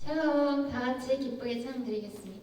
샬롬, 다 같이 기쁘게 찬양 드리겠습니다.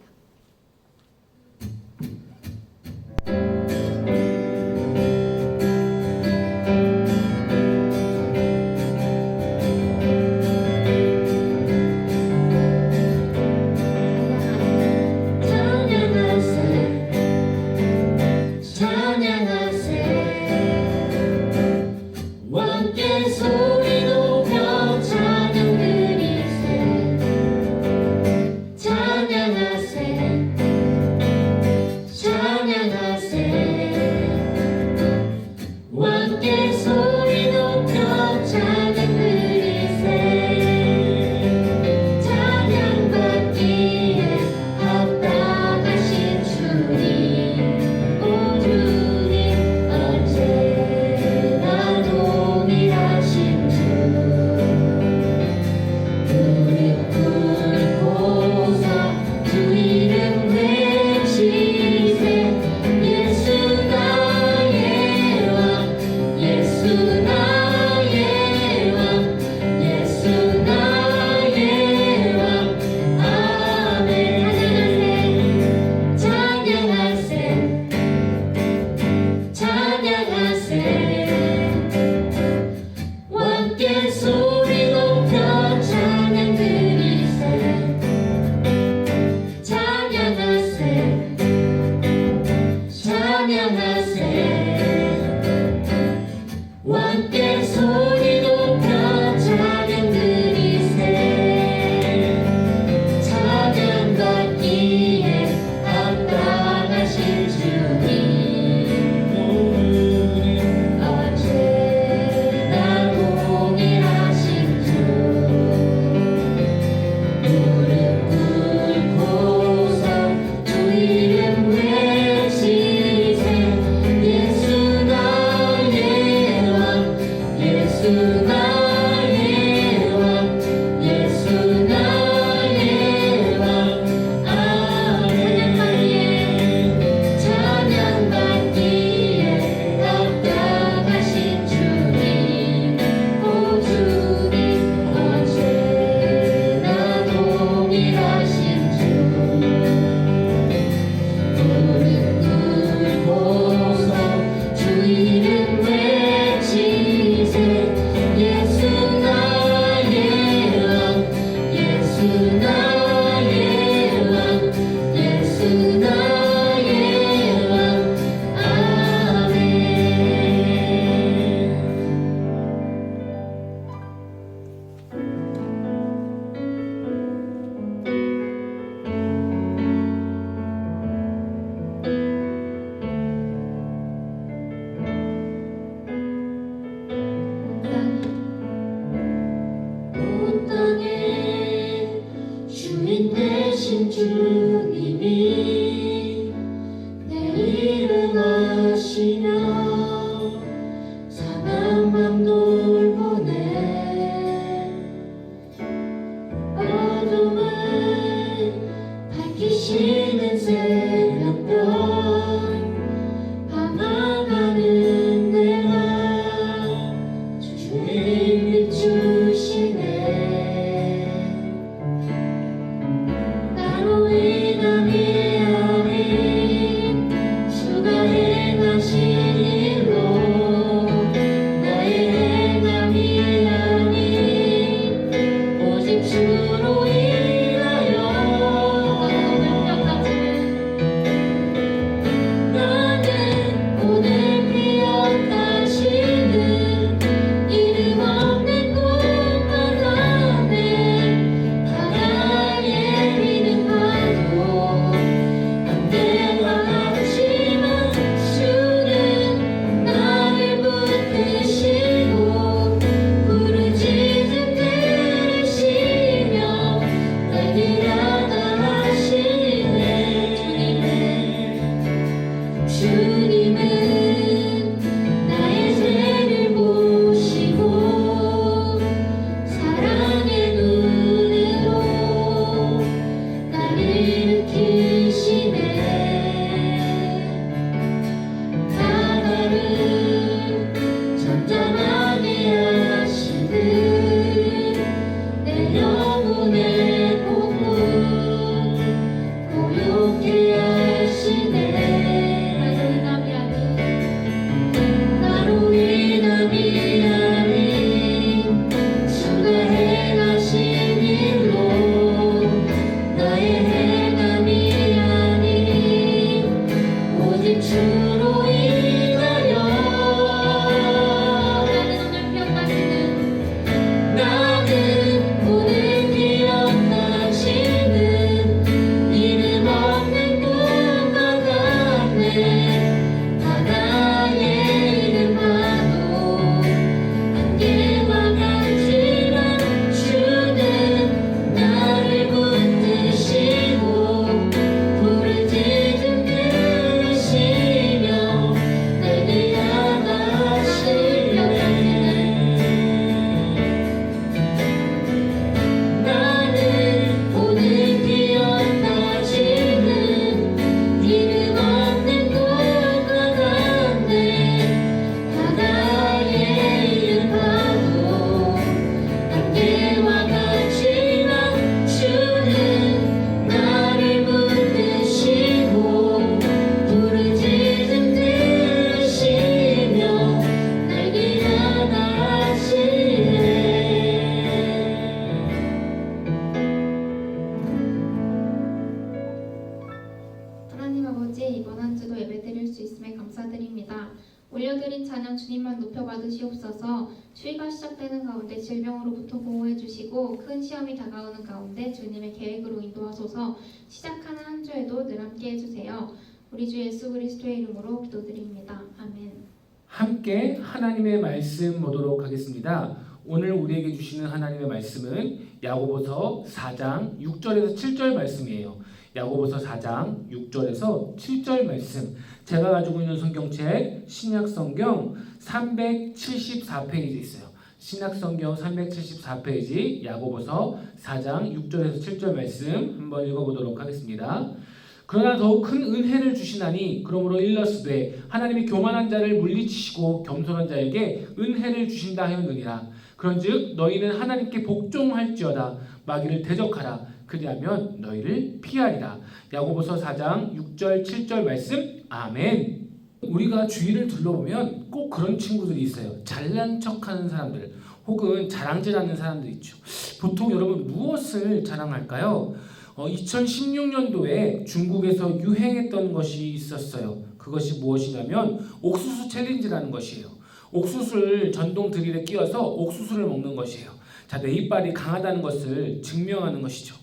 주님이 내일을 아시며 상한 맘 돌보네. 어둠을 밝히시는 새벽별 밤아가는 내가 주님 비추시네. 나로 인한 미안이 주가 행하신 일로 나의 행함이 아닌 오직 주로 인하여 올려드린 찬양 주님만 높여받으시옵소서. 추위가 시작되는 가운데 질병으로부터 보호해 주시고 큰 시험이 다가오는 가운데 주님의 계획으로 인도하소서. 시작하는 한 주에도 늘 함께 해주세요. 우리 주 예수 그리스도의 이름으로 기도드립니다. 아멘. 함께 하나님의 말씀 보도록 하겠습니다. 오늘 우리에게 주시는 하나님의 말씀은 야고보서 4장 6절에서 7절 말씀이에요. 야고보서 4장 6절에서 7절 말씀. 제가 가지고 있는 성경책 신약성경 374페이지 있어요. 신약성경 374페이지 야고보서 4장 6절에서 7절 말씀 한번 읽어보도록 하겠습니다. 그러나 더욱 큰 은혜를 주시나니 그러므로 일러스되 하나님이 교만한 자를 물리치시고 겸손한 자에게 은혜를 주신다 하였느니라. 그런즉 너희는 하나님께 복종할지어다. 마귀를 대적하라. 그리하면 너희를 피하리라. 야고보서 4장 6절 7절 말씀. 아멘. 우리가 주위를 둘러보면 꼭 그런 친구들이 있어요. 잘난 척하는 사람들 혹은 자랑질하는 사람들 있죠. 보통 여러분 무엇을 자랑할까요? 2016년도에 중국에서 유행했던 것이 있었어요. 그것이 무엇이냐면 옥수수 챌린지라는 것이에요. 옥수수를 전동 드릴에 끼워서 옥수수를 먹는 것이에요. 자, 내 이빨이 강하다는 것을 증명하는 것이죠.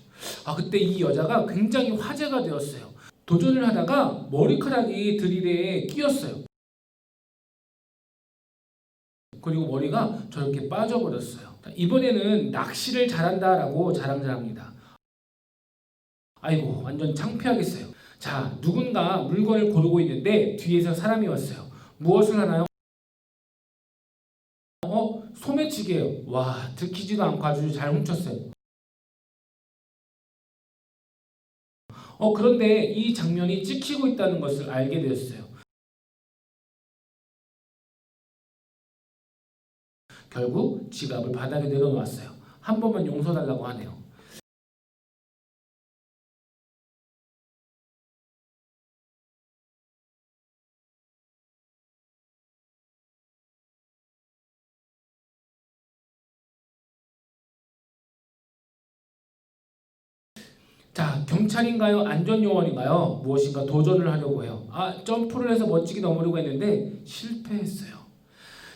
그때 이 여자가 굉장히 화제가 되었어요. 도전을 하다가 머리카락이 드릴에 끼었어요. 그리고 머리가 저렇게 빠져버렸어요. 이번에는 낚시를 잘한다라고 자랑질합니다. 아이고, 완전 창피하겠어요. 자, 누군가 물건을 고르고 있는데 뒤에서 사람이 왔어요. 무엇을 하나요? 소매치기예요. 와, 들키지도 않고 아주 잘 훔쳤어요. 그런데 이 장면이 찍히고 있다는 것을 알게 되었어요. 결국 지갑을 바닥에 내려놓았어요. 한 번만 용서달라고 하네요. 자, 경찰인가요? 안전요원인가요? 무엇인가 도전을 하려고 해요. 점프를 해서 멋지게 넘으려고 했는데 실패했어요.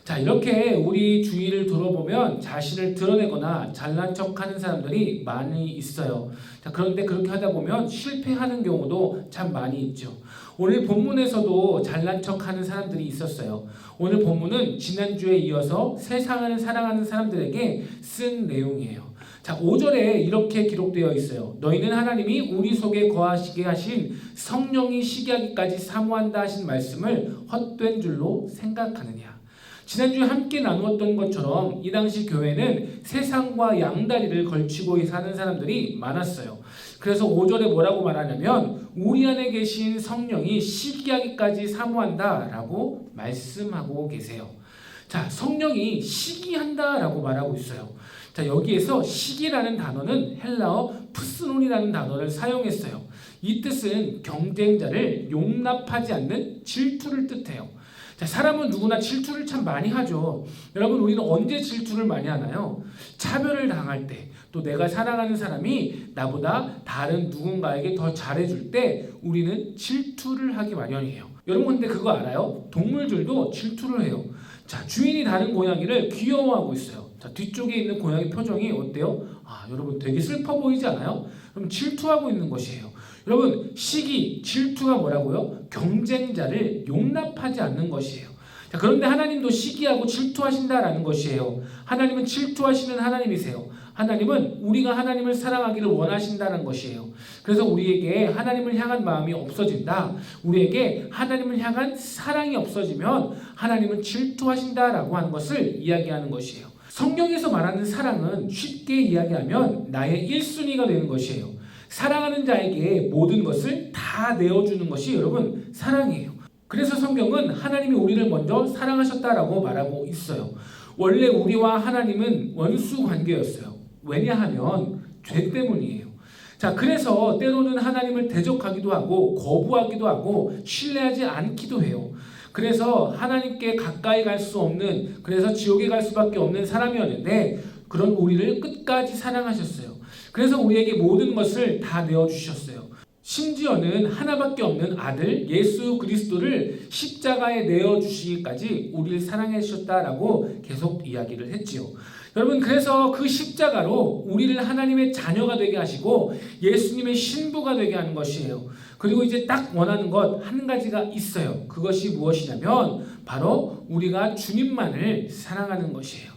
자, 이렇게 우리 주위를 둘러보면 자신을 드러내거나 잘난 척하는 사람들이 많이 있어요. 자, 그런데 그렇게 하다 보면 실패하는 경우도 참 많이 있죠. 오늘 본문에서도 잘난 척하는 사람들이 있었어요. 오늘 본문은 지난주에 이어서 세상을 사랑하는 사람들에게 쓴 내용이에요. 자, 5절에 이렇게 기록되어 있어요. 너희는 하나님이 우리 속에 거하시게 하신 성령이 시기하기까지 사모한다 하신 말씀을 헛된 줄로 생각하느냐. 지난주에 함께 나누었던 것처럼 이 당시 교회는 세상과 양다리를 걸치고 사는 사람들이 많았어요. 그래서 5절에 뭐라고 말하냐면 우리 안에 계신 성령이 시기하기까지 사모한다라고 말씀하고 계세요. 자, 성령이 시기한다라고 말하고 있어요. 자, 여기에서 시기라는 단어는 헬라어 푸스논이라는 단어를 사용했어요. 이 뜻은 경쟁자를 용납하지 않는 질투를 뜻해요. 자, 사람은 누구나 질투를 참 많이 하죠. 여러분, 우리는 언제 질투를 많이 하나요? 차별을 당할 때, 또 내가 사랑하는 사람이 나보다 다른 누군가에게 더 잘해줄 때 우리는 질투를 하기 마련이에요. 여러분, 근데 그거 알아요? 동물들도 질투를 해요. 자, 주인이 다른 고양이를 귀여워하고 있어요. 자, 뒤쪽에 있는 고양이 표정이 어때요? 여러분 되게 슬퍼 보이지 않아요? 그럼 질투하고 있는 것이에요. 여러분, 시기, 질투가 뭐라고요? 경쟁자를 용납하지 않는 것이에요. 자, 그런데 하나님도 시기하고 질투하신다라는 것이에요. 하나님은 질투하시는 하나님이세요. 하나님은 우리가 하나님을 사랑하기를 원하신다는 것이에요. 그래서 우리에게 하나님을 향한 마음이 없어진다. 우리에게 하나님을 향한 사랑이 없어지면 하나님은 질투하신다라고 하는 것을 이야기하는 것이에요. 성경에서 말하는 사랑은 쉽게 이야기하면 나의 1순위가 되는 것이에요. 사랑하는 자에게 모든 것을 다 내어주는 것이 여러분 사랑이에요. 그래서 성경은 하나님이 우리를 먼저 사랑하셨다라고 말하고 있어요. 원래 우리와 하나님은 원수 관계였어요. 왜냐하면 죄 때문이에요. 자, 그래서 때로는 하나님을 대적하기도 하고 거부하기도 하고 신뢰하지 않기도 해요. 그래서 하나님께 가까이 갈 수 없는, 그래서 지옥에 갈 수밖에 없는 사람이었는데 그런 우리를 끝까지 사랑하셨어요. 그래서 우리에게 모든 것을 다 내어주셨어요. 심지어는 하나밖에 없는 아들 예수 그리스도를 십자가에 내어주시기까지 우리를 사랑해 주셨다라고 계속 이야기를 했지요. 여러분, 그래서 그 십자가로 우리를 하나님의 자녀가 되게 하시고 예수님의 신부가 되게 하는 것이에요. 그리고 이제 딱 원하는 것 한 가지가 있어요. 그것이 무엇이냐면 바로 우리가 주님만을 사랑하는 것이에요.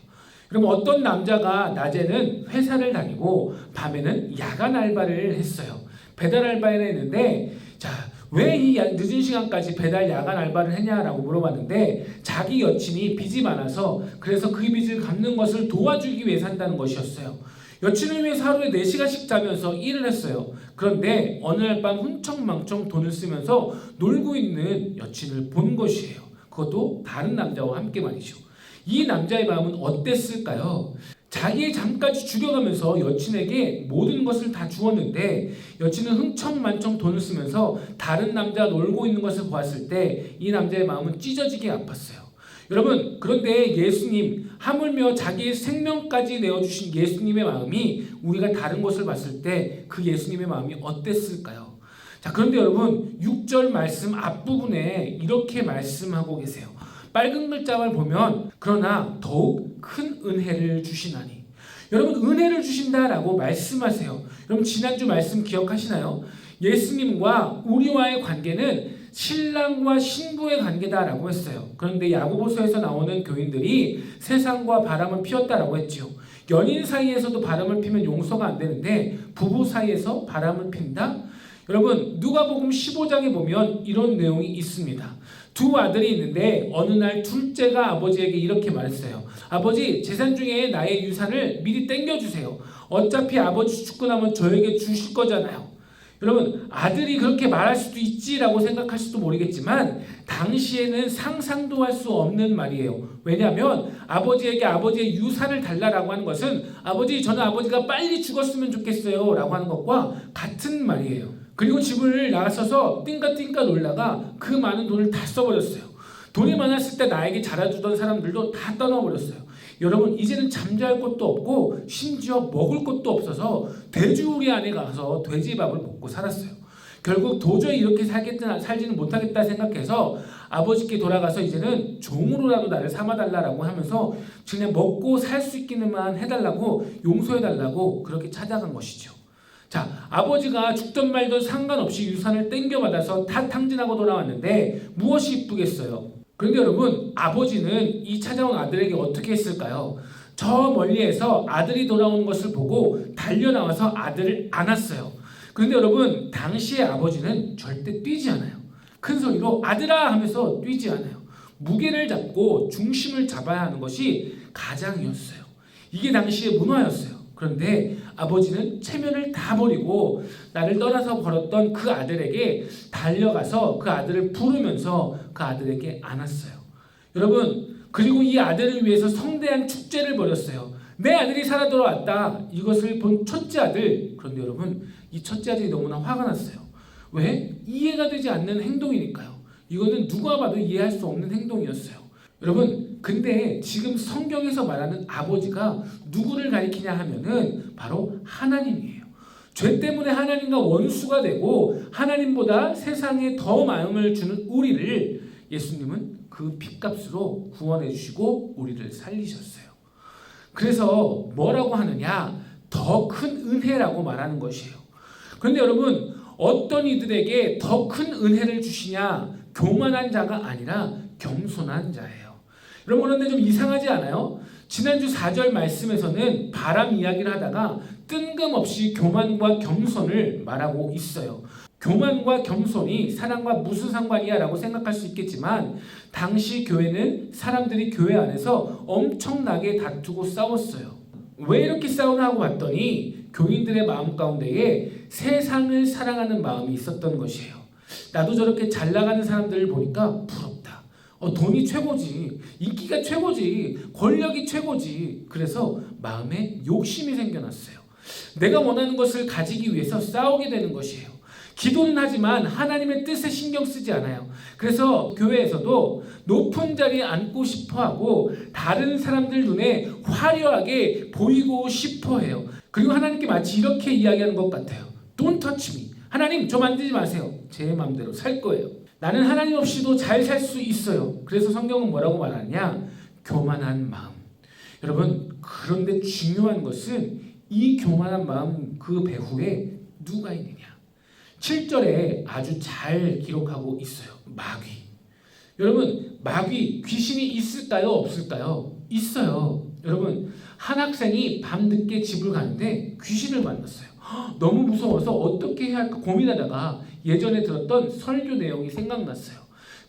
그럼 어떤 남자가 낮에는 회사를 다니고 밤에는 야간 알바를 했어요. 배달 알바를 했는데, 자, 왜 이 늦은 시간까지 배달 야간 알바를 했냐라고 물어봤는데, 자기 여친이 빚이 많아서 그래서 그 빚을 갚는 것을 도와주기 위해 산다는 것이었어요. 여친을 위해서 하루에 4시간씩 자면서 일을 했어요. 그런데 어느 날 밤 흥청망청 돈을 쓰면서 놀고 있는 여친을 본 것이에요. 그것도 다른 남자와 함께 말이죠. 이 남자의 마음은 어땠을까요? 자기의 잠까지 죽여가면서 여친에게 모든 것을 다 주었는데 여친은 흥청만청 돈을 쓰면서 다른 남자 놀고 있는 것을 보았을 때 이 남자의 마음은 찢어지게 아팠어요. 여러분, 그런데 예수님, 하물며 자기의 생명까지 내어주신 예수님의 마음이 우리가 다른 것을 봤을 때 그 예수님의 마음이 어땠을까요? 자, 그런데 여러분 6절 말씀 앞부분에 이렇게 말씀하고 계세요. 빨간 글자를 보면 그러나 더욱 큰 은혜를 주시나니. 여러분, 은혜를 주신다라고 말씀하세요. 여러분, 지난주 말씀 기억하시나요? 예수님과 우리와의 관계는 신랑과 신부의 관계다라고 했어요. 그런데 야고보서에서 나오는 교인들이 세상과 바람을 피웠다라고 했지요. 연인 사이에서도 바람을 피면 용서가 안 되는데 부부 사이에서 바람을 핀다? 여러분, 누가복음 15장에 보면 이런 내용이 있습니다. 두 아들이 있는데 어느 날 둘째가 아버지에게 이렇게 말했어요. 아버지, 재산 중에 나의 유산을 미리 땡겨주세요. 어차피 아버지 죽고 나면 저에게 주실 거잖아요. 여러분, 아들이 그렇게 말할 수도 있지라고 생각할지도 모르겠지만 당시에는 상상도 할 수 없는 말이에요. 왜냐하면 아버지에게 아버지의 유산을 달라라고 하는 것은 아버지, 저는 아버지가 빨리 죽었으면 좋겠어요 라고 하는 것과 같은 말이에요. 그리고 집을 나서서 띵까띵까 놀다가 그 많은 돈을 다 써버렸어요. 돈이 많았을 때 나에게 잘해주던 사람들도 다 떠나버렸어요. 여러분, 이제는 잠잘 곳도 없고 심지어 먹을 것도 없어서 돼지우리 안에 가서 돼지밥을 먹고 살았어요. 결국 도저히 이렇게 살지는 못하겠다 생각해서 아버지께 돌아가서 이제는 종으로라도 나를 삼아달라고 하면서 그냥 먹고 살 수 있기만 해달라고, 용서해달라고 그렇게 찾아간 것이죠. 자, 아버지가 죽든 말든 상관없이 유산을 땡겨받아서 다 탕진하고 돌아왔는데 무엇이 이쁘겠어요? 그런데 여러분, 아버지는 이 찾아온 아들에게 어떻게 했을까요? 저 멀리에서 아들이 돌아오는 것을 보고 달려나와서 아들을 안았어요. 그런데 여러분, 당시의 아버지는 절대 뛰지 않아요. 큰 소리로 아들아 하면서 뛰지 않아요. 무게를 잡고 중심을 잡아야 하는 것이 가장이었어요. 이게 당시의 문화였어요. 그런데 아버지는 체면을 다 버리고 나를 떠나서 걸었던 그 아들에게 달려가서 그 아들을 부르면서 그 아들에게 안았어요. 여러분, 그리고 이 아들을 위해서 성대한 축제를 벌였어요. 내 아들이 살아 돌아왔다. 이것을 본 첫째 아들. 그런데 여러분, 이 첫째 아들이 너무나 화가 났어요. 왜? 이해가 되지 않는 행동이니까요. 이거는 누가 봐도 이해할 수 없는 행동이었어요. 여러분, 근데 지금 성경에서 말하는 아버지가 누구를 가리키냐 하면은 바로 하나님이에요. 죄 때문에 하나님과 원수가 되고 하나님보다 세상에 더 마음을 주는 우리를 예수님은 그 핏값으로 구원해 주시고 우리를 살리셨어요. 그래서 뭐라고 하느냐? 더 큰 은혜라고 말하는 것이에요. 그런데 여러분, 어떤 이들에게 더 큰 은혜를 주시냐? 교만한 자가 아니라 겸손한 자예요. 여러분, 그런데 좀 이상하지 않아요? 지난주 4절 말씀에서는 바람 이야기를 하다가 뜬금없이 교만과 겸손을 말하고 있어요. 교만과 겸손이 사랑과 무슨 상관이야 라고 생각할 수 있겠지만 당시 교회는 사람들이 교회 안에서 엄청나게 다투고 싸웠어요. 왜 이렇게 싸우나 하고 봤더니 교인들의 마음 가운데에 세상을 사랑하는 마음이 있었던 것이에요. 나도 저렇게 잘 나가는 사람들을 보니까 부럽다. 돈이 최고지, 인기가 최고지, 권력이 최고지. 그래서 마음에 욕심이 생겨났어요. 내가 원하는 것을 가지기 위해서 싸우게 되는 것이에요. 기도는 하지만 하나님의 뜻에 신경 쓰지 않아요. 그래서 교회에서도 높은 자리에 앉고 싶어하고 다른 사람들 눈에 화려하게 보이고 싶어해요. 그리고 하나님께 마치 이렇게 이야기하는 것 같아요. Don't touch me. 하나님 저 만들지 마세요. 제 마음대로 살 거예요. 나는 하나님 없이도 잘 살 수 있어요. 그래서 성경은 뭐라고 말하냐? 교만한 마음. 여러분, 그런데 중요한 것은 이 교만한 마음 그 배후에 누가 있느냐? 7절에 아주 잘 기록하고 있어요. 마귀. 여러분, 마귀, 귀신이 있을까요? 없을까요? 있어요. 여러분, 한 학생이 밤늦게 집을 가는데 귀신을 만났어요. 너무 무서워서 어떻게 해야 할까 고민하다가 예전에 들었던 설교 내용이 생각났어요.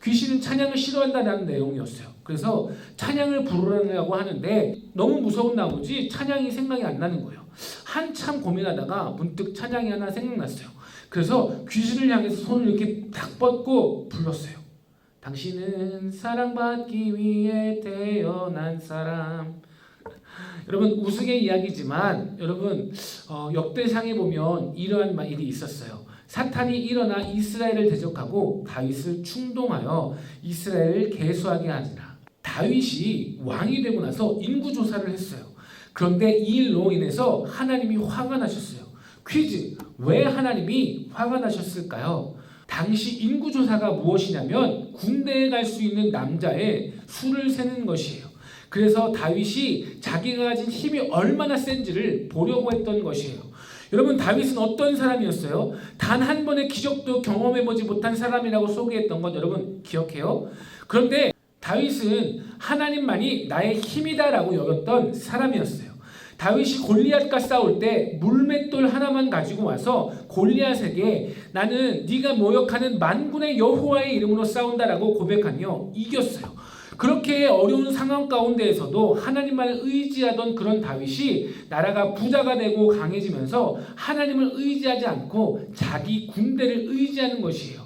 귀신은 찬양을 싫어한다는 내용이었어요. 그래서 찬양을 부르려고 하는데 너무 무서운 나머지 찬양이 생각이 안 나는 거예요. 한참 고민하다가 문득 찬양이 하나 생각났어요. 그래서 귀신을 향해서 손을 이렇게 딱 뻗고 불렀어요. 당신은 사랑받기 위해 태어난 사람. 여러분, 우스개 이야기지만 여러분 역대상에 보면 이러한 일이 있었어요. 사탄이 일어나 이스라엘을 대적하고 다윗을 충동하여 이스라엘을 계수하게 하니라. 다윗이 왕이 되고 나서 인구조사를 했어요. 그런데 이 일로 인해서 하나님이 화가 나셨어요. 퀴즈, 왜 하나님이 화가 나셨을까요? 당시 인구조사가 무엇이냐면 군대에 갈 수 있는 남자의 수를 세는 것이에요. 그래서 다윗이 자기가 가진 힘이 얼마나 센지를 보려고 했던 것이에요. 여러분, 다윗은 어떤 사람이었어요? 단 한 번의 기적도 경험해보지 못한 사람이라고 소개했던 것 여러분 기억해요? 그런데 다윗은 하나님만이 나의 힘이다라고 여겼던 사람이었어요. 다윗이 골리앗과 싸울 때 물맷돌 하나만 가지고 와서 골리앗에게 나는 네가 모욕하는 만군의 여호와의 이름으로 싸운다라고 고백하며 이겼어요. 그렇게 어려운 상황 가운데에서도 하나님만을 의지하던 그런 다윗이 나라가 부자가 되고 강해지면서 하나님을 의지하지 않고 자기 군대를 의지하는 것이에요.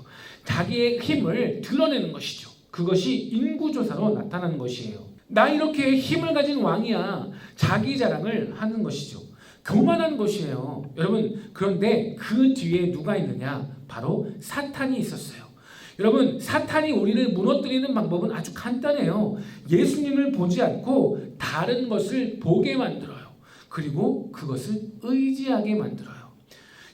자기의 힘을 드러내는 것이죠. 그것이 인구조사로 나타나는 것이에요. 나 이렇게 힘을 가진 왕이야. 자기 자랑을 하는 것이죠. 교만한 것이에요. 여러분, 그런데 그 뒤에 누가 있느냐? 바로 사탄이 있었어요. 여러분, 사탄이 우리를 무너뜨리는 방법은 아주 간단해요. 예수님을 보지 않고 다른 것을 보게 만들어요. 그리고 그것을 의지하게 만들어요.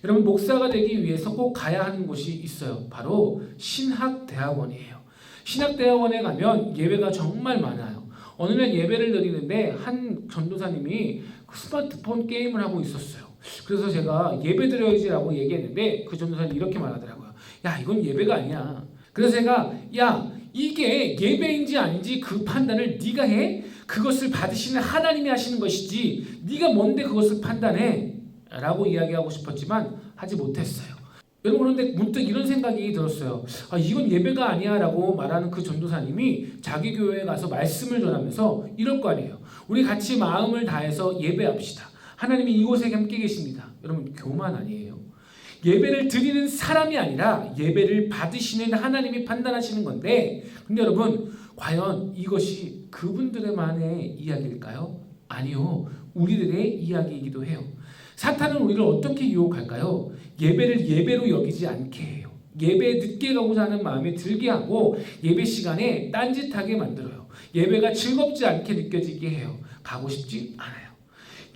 여러분, 목사가 되기 위해서 꼭 가야 하는 곳이 있어요. 바로 신학대학원이에요. 신학대학원에 가면 예배가 정말 많아요. 어느 날 예배를 드리는데 한 전도사님이 스마트폰 게임을 하고 있었어요. 그래서 제가 예배 드려야지라고 얘기했는데 그 전도사님이 이렇게 말하더라고요. 야, 이건 예배가 아니야. 그래서 제가 야, 이게 예배인지 아닌지 그 판단을 네가 해? 그것을 받으시는 하나님이 하시는 것이지 네가 뭔데 그것을 판단해? 라고 이야기하고 싶었지만 하지 못했어요. 여러분, 그런데 문득 이런 생각이 들었어요. 아, 이건 예배가 아니야 라고 말하는 그 전도사님이 자기 교회에 가서 말씀을 전하면서 이럴 거 아니에요. 우리 같이 마음을 다해서 예배합시다. 하나님이 이곳에 함께 계십니다. 여러분, 교만 아니에요. 예배를 드리는 사람이 아니라 예배를 받으시는 하나님이 판단하시는 건데, 근데 여러분, 과연 이것이 그분들만의 이야기일까요? 아니요. 우리들의 이야기이기도 해요. 사탄은 우리를 어떻게 유혹할까요? 예배를 예배로 여기지 않게 해요. 예배에 늦게 가고자 하는 마음에 들게 하고 예배 시간에 딴짓하게 만들어요. 예배가 즐겁지 않게 느껴지게 해요. 가고 싶지 않아요.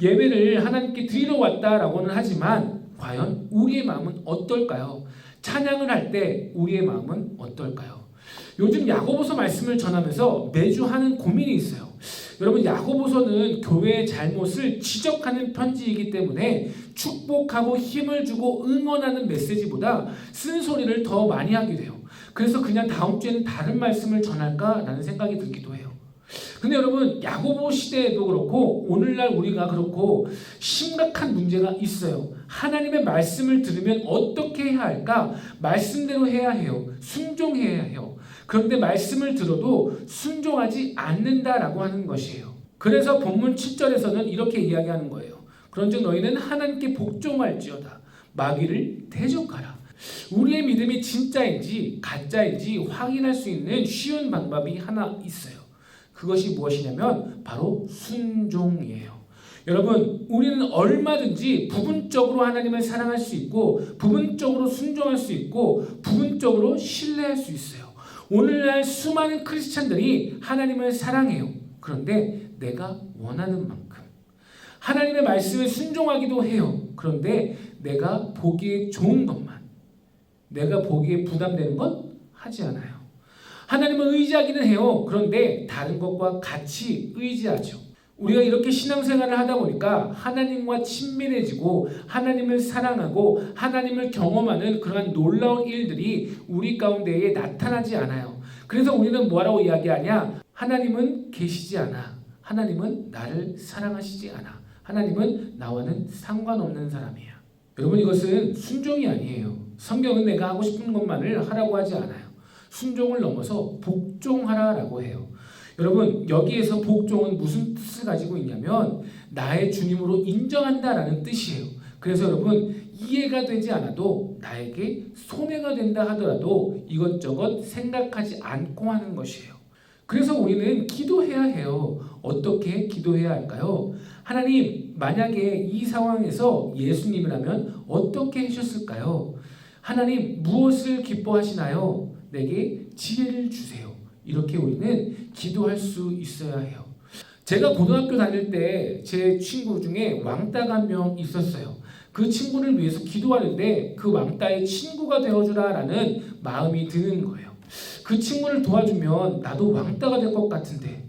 예배를 하나님께 드리러 왔다라고는 하지만 과연 우리의 마음은 어떨까요? 찬양을 할 때 우리의 마음은 어떨까요? 요즘 야고보서 말씀을 전하면서 매주 하는 고민이 있어요. 여러분, 야고보서는 교회의 잘못을 지적하는 편지이기 때문에 축복하고 힘을 주고 응원하는 메시지보다 쓴소리를 더 많이 하게 돼요. 그래서 그냥 다음 주에는 다른 말씀을 전할까라는 생각이 들기도 해요. 근데 여러분, 야고보 시대에도 그렇고 오늘날 우리가 그렇고 심각한 문제가 있어요. 하나님의 말씀을 들으면 어떻게 해야 할까? 말씀대로 해야 해요. 순종해야 해요. 그런데 말씀을 들어도 순종하지 않는다라고 하는 것이에요. 그래서 본문 7절에서는 이렇게 이야기하는 거예요. 그런즉 너희는 하나님께 복종할지어다. 마귀를 대적하라. 우리의 믿음이 진짜인지 가짜인지 확인할 수 있는 쉬운 방법이 하나 있어요. 그것이 무엇이냐면 바로 순종이에요. 여러분, 우리는 얼마든지 부분적으로 하나님을 사랑할 수 있고 부분적으로 순종할 수 있고 부분적으로 신뢰할 수 있어요. 오늘날 수많은 크리스찬들이 하나님을 사랑해요. 그런데 내가 원하는 만큼 하나님의 말씀에 순종하기도 해요. 그런데 내가 보기에 좋은 것만, 내가 보기에 부담되는 건 하지 않아요. 하나님을 의지하기는 해요. 그런데 다른 것과 같이 의지하죠. 우리가 이렇게 신앙생활을 하다 보니까 하나님과 친밀해지고 하나님을 사랑하고 하나님을 경험하는 그러한 놀라운 일들이 우리 가운데에 나타나지 않아요. 그래서 우리는 뭐라고 이야기하냐? 하나님은 계시지 않아. 하나님은 나를 사랑하시지 않아. 하나님은 나와는 상관없는 사람이야. 여러분, 이것은 순종이 아니에요. 성경은 내가 하고 싶은 것만을 하라고 하지 않아요. 순종을 넘어서 복종하라라고 해요. 여러분, 여기에서 복종은 무슨 뜻을 가지고 있냐면 나의 주님으로 인정한다라는 뜻이에요. 그래서 여러분, 이해가 되지 않아도 나에게 손해가 된다 하더라도 이것저것 생각하지 않고 하는 것이에요. 그래서 우리는 기도해야 해요. 어떻게 기도해야 할까요? 하나님, 만약에 이 상황에서 예수님이라면 어떻게 하셨을까요? 하나님, 무엇을 기뻐하시나요? 내게 지혜를 주세요. 이렇게 우리는 기도할 수 있어야 해요. 제가 고등학교 다닐 때 제 친구 중에 왕따가 한 명 있었어요. 그 친구를 위해서 기도하는데 그 왕따의 친구가 되어주라라는 마음이 드는 거예요. 그 친구를 도와주면 나도 왕따가 될 것 같은데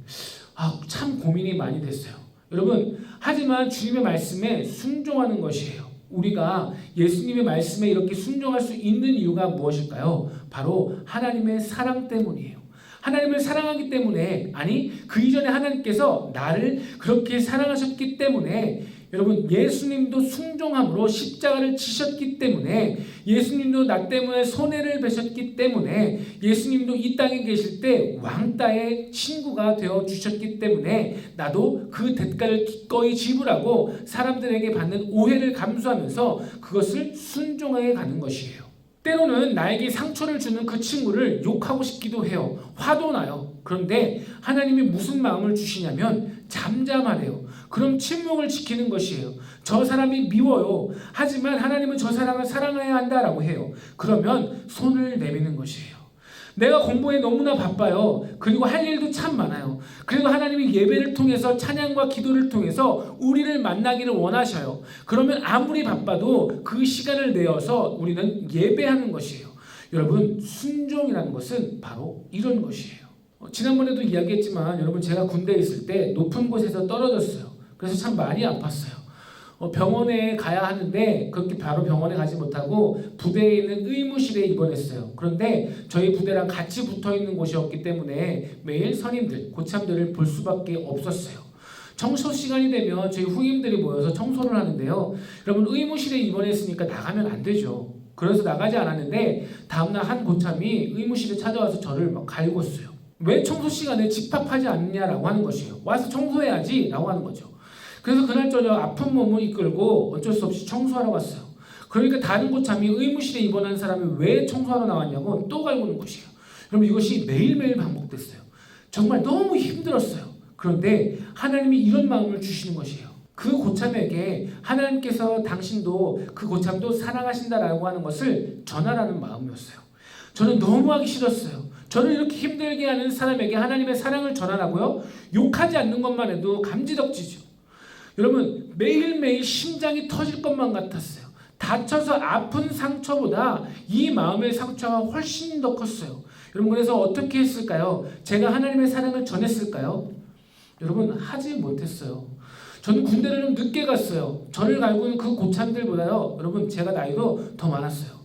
참 고민이 많이 됐어요. 여러분, 하지만 주님의 말씀에 순종하는 것이에요. 우리가 예수님의 말씀에 이렇게 순종할 수 있는 이유가 무엇일까요? 바로 하나님의 사랑 때문이에요. 하나님을 사랑하기 때문에, 아니 그 이전에 하나님께서 나를 그렇게 사랑하셨기 때문에, 여러분, 예수님도 순종함으로 십자가를 지셨기 때문에, 예수님도 나 때문에 손해를 베셨기 때문에, 예수님도 이 땅에 계실 때 왕따의 친구가 되어 주셨기 때문에 나도 그 대가를 기꺼이 지불하고 사람들에게 받는 오해를 감수하면서 그것을 순종해 가는 것이에요. 때로는 나에게 상처를 주는 그 친구를 욕하고 싶기도 해요. 화도 나요. 그런데 하나님이 무슨 마음을 주시냐면 잠잠하래요. 그럼 침묵을 지키는 것이에요. 저 사람이 미워요. 하지만 하나님은 저 사람을 사랑해야 한다라고 해요. 그러면 손을 내미는 것이에요. 내가 공부에 너무나 바빠요. 그리고 할 일도 참 많아요. 그리고 하나님이 예배를 통해서, 찬양과 기도를 통해서 우리를 만나기를 원하셔요. 그러면 아무리 바빠도 그 시간을 내어서 우리는 예배하는 것이에요. 여러분, 순종이라는 것은 바로 이런 것이에요. 지난번에도 이야기했지만 여러분, 제가 군대에 있을 때 높은 곳에서 떨어졌어요. 그래서 참 많이 아팠어요. 병원에 가야 하는데 그렇게 바로 병원에 가지 못하고 부대에 있는 의무실에 입원했어요. 그런데 저희 부대랑 같이 붙어있는 곳이었기 때문에 매일 선임들, 고참들을 볼 수밖에 없었어요. 청소 시간이 되면 저희 후임들이 모여서 청소를 하는데요. 여러분, 의무실에 입원했으니까 나가면 안 되죠. 그래서 나가지 않았는데 다음날 한 고참이 의무실에 찾아와서 저를 막 갈궜어요. 왜 청소 시간에 집합하지 않느냐라고 하는 것이에요. 와서 청소해야지 라고 하는 거죠. 그래서 그날 저녁 아픈 몸을 이끌고 어쩔 수 없이 청소하러 갔어요. 그러니까 다른 고참이 의무실에 입원한 사람이 왜 청소하러 나왔냐고 또 갈구는 것이에요. 여러분, 이것이 매일매일 반복됐어요. 정말 너무 힘들었어요. 그런데 하나님이 이런 마음을 주시는 것이에요. 그 고참에게 하나님께서 당신도 그 고참도 사랑하신다라고 하는 것을 전하라는 마음이었어요. 저는 너무 하기 싫었어요. 저를 이렇게 힘들게 하는 사람에게 하나님의 사랑을 전하라고요? 욕하지 않는 것만 해도 감지덕지죠. 여러분, 매일매일 심장이 터질 것만 같았어요. 다쳐서 아픈 상처보다 이 마음의 상처가 훨씬 더 컸어요. 여러분, 그래서 어떻게 했을까요? 제가 하나님의 사랑을 전했을까요? 여러분, 하지 못했어요. 저는 군대를 좀 늦게 갔어요. 저를 갈구는 그 고참들보다요, 여러분, 제가 나이도 더 많았어요.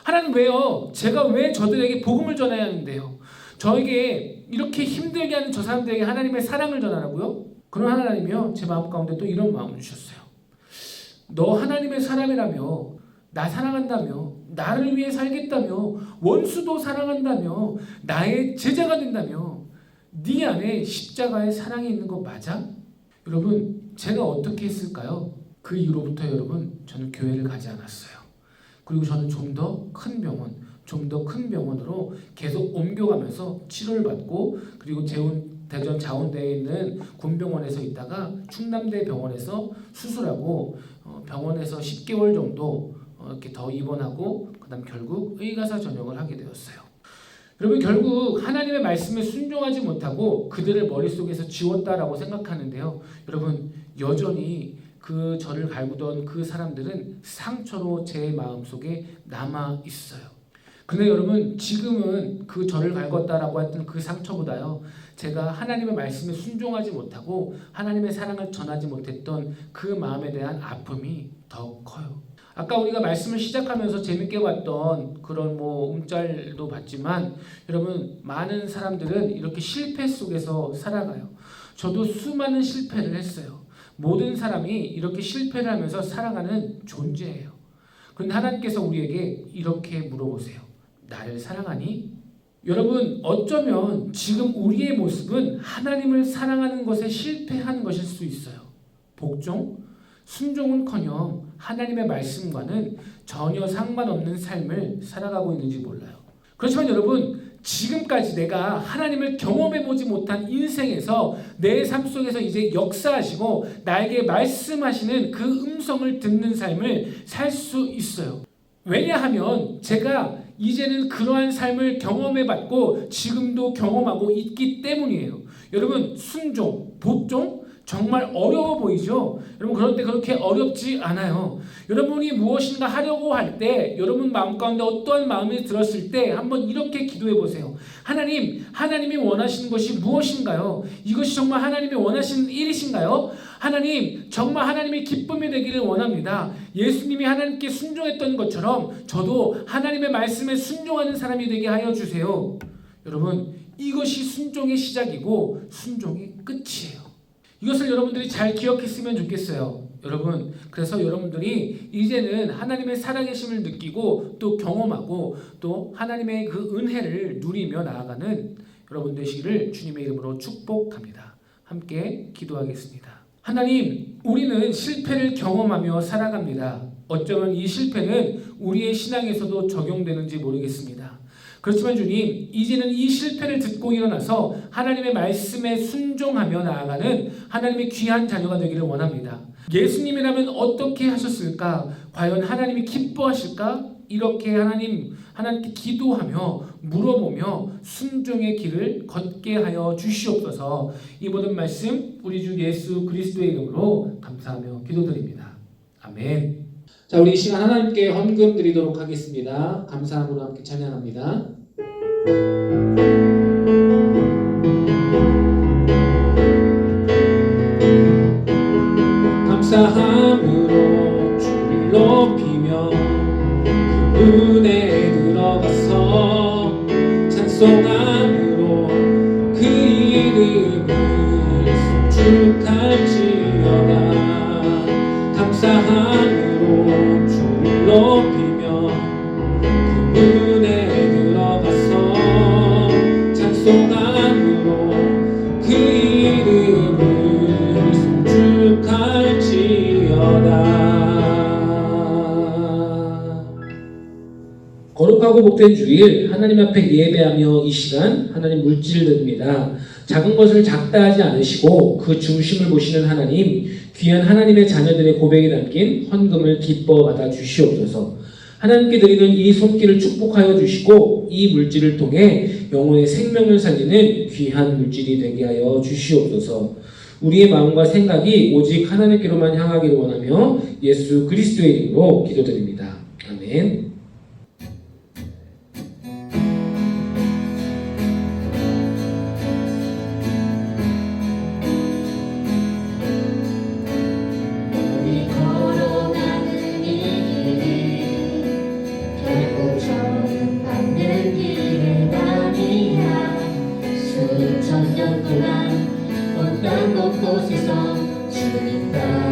하나님, 왜요? 제가 왜 저들에게 복음을 전해야 하는데요? 저에게 이렇게 힘들게 하는 저 사람들에게 하나님의 사랑을 전하라고요? 그런 하나님이요, 제 마음 가운데 또 이런 마음을 주셨어요. 너 하나님의 사람이라며, 나 사랑한다며, 나를 위해 살겠다며, 원수도 사랑한다며, 나의 제자가 된다며, 네 안에 십자가의 사랑이 있는 거 맞아? 여러분, 제가 어떻게 했을까요? 그 이후로부터 여러분, 저는 교회를 가지 않았어요. 그리고 저는 좀 더 큰 병원, 좀 더 큰 병원으로 계속 옮겨가면서 치료를 받고, 그리고 대전 자운대에 있는 군병원에서 있다가 충남대 병원에서 수술하고 병원에서 10개월 정도 이렇게 더 입원하고, 그다음 결국 의가사 전역을 하게 되었어요. 여러분, 결국 하나님의 말씀에 순종하지 못하고 그들을 머릿속에서 지웠다라고 생각하는데요. 여러분, 여전히 그 저를 갈구던 그 사람들은 상처로 제 마음속에 남아 있어요. 근데 여러분 지금은 그 저를 갈궜다라고 했던 그 상처보다요, 제가 하나님의 말씀에 순종하지 못하고 하나님의 사랑을 전하지 못했던 그 마음에 대한 아픔이 더 커요. 아까 우리가 말씀을 시작하면서 재밌게 봤던 그런 움짤도 봤지만, 여러분 많은 사람들은 이렇게 실패 속에서 살아가요. 저도 수많은 실패를 했어요. 모든 사람이 이렇게 실패를 하면서 살아가는 존재예요. 그런데 하나님께서 우리에게 이렇게 물어보세요. 나를 사랑하니? 여러분 어쩌면 지금 우리의 모습은 하나님을 사랑하는 것에 실패하는 것일 수 있어요. 복종, 순종은커녕 하나님의 말씀과는 전혀 상관없는 삶을 살아가고 있는지 몰라요. 그렇지만 여러분 지금까지 내가 하나님을 경험해보지 못한 인생에서 내 삶 속에서 이제 역사하시고 나에게 말씀하시는 그 음성을 듣는 삶을 살 수 있어요. 왜냐하면 제가 이제는 그러한 삶을 경험해봤고 지금도 경험하고 있기 때문이에요. 여러분 순종, 복종 정말 어려워 보이죠? 여러분 그런데 그렇게 어렵지 않아요. 여러분이 무엇인가 하려고 할 때 여러분 마음 가운데 어떠한 마음이 들었을 때 한번 이렇게 기도해 보세요. 하나님이 원하시는 것이 무엇인가요? 이것이 정말 하나님이 원하시는 일이신가요? 하나님, 정말 하나님의 기쁨이 되기를 원합니다. 예수님이 하나님께 순종했던 것처럼 저도 하나님의 말씀에 순종하는 사람이 되게 하여 주세요. 여러분 이것이 순종의 시작이고 순종의 끝이에요. 이것을 여러분들이 잘 기억했으면 좋겠어요. 여러분 그래서 여러분들이 이제는 하나님의 살아계심을 느끼고 또 경험하고 또 하나님의 그 은혜를 누리며 나아가는 여러분 되시기를 주님의 이름으로 축복합니다. 함께 기도하겠습니다. 하나님, 우리는 실패를 경험하며 살아갑니다. 어쩌면 이 실패는 우리의 신앙에서도 적용되는지 모르겠습니다. 그렇지만 주님, 이제는 이 실패를 듣고 일어나서 하나님의 말씀에 순종하며 나아가는 하나님의 귀한 자녀가 되기를 원합니다. 예수님이라면 어떻게 하셨을까? 과연 하나님이 기뻐하실까? 이렇게 하나님께 기도하며 물어보며 순종의 길을 걷게 하여 주시옵소서. 이 모든 말씀 우리 주 예수 그리스도의 이름으로 감사하며 기도드립니다. 아멘. 자, 우리 이 시간 하나님께 헌금 드리도록 하겠습니다. 감사함으로 함께 찬양합니다. 감사함으로 주를 높이며 은혜에 들어가서 찬송함으로 그 이름을 송축할지어다. 감사함으로 주를 높이며 그 은혜에 들어가서 찬송함으로 그 이름을 송축할지어다. 거룩하고 복된 주일 하나님 앞에 예배하며 이 시간 하나님 물질을 드립니다. 작은 것을 작다 하지 않으시고 그 중심을 보시는 하나님, 귀한 하나님의 자녀들의 고백이 담긴 헌금을 기뻐 받아 주시옵소서. 하나님께 드리는 이 손길을 축복하여 주시고 이 물질을 통해 영혼의 생명을 살리는 귀한 물질이 되게 하여 주시옵소서. 우리의 마음과 생각이 오직 하나님께로만 향하기를 원하며 예수 그리스도의 이름으로 기도드립니다. 아멘. 우리 걸어가는 이 길이 결국 처음 받는 길은 아니야. 수천 년 동안 어떤 곳곳에서 주님 따라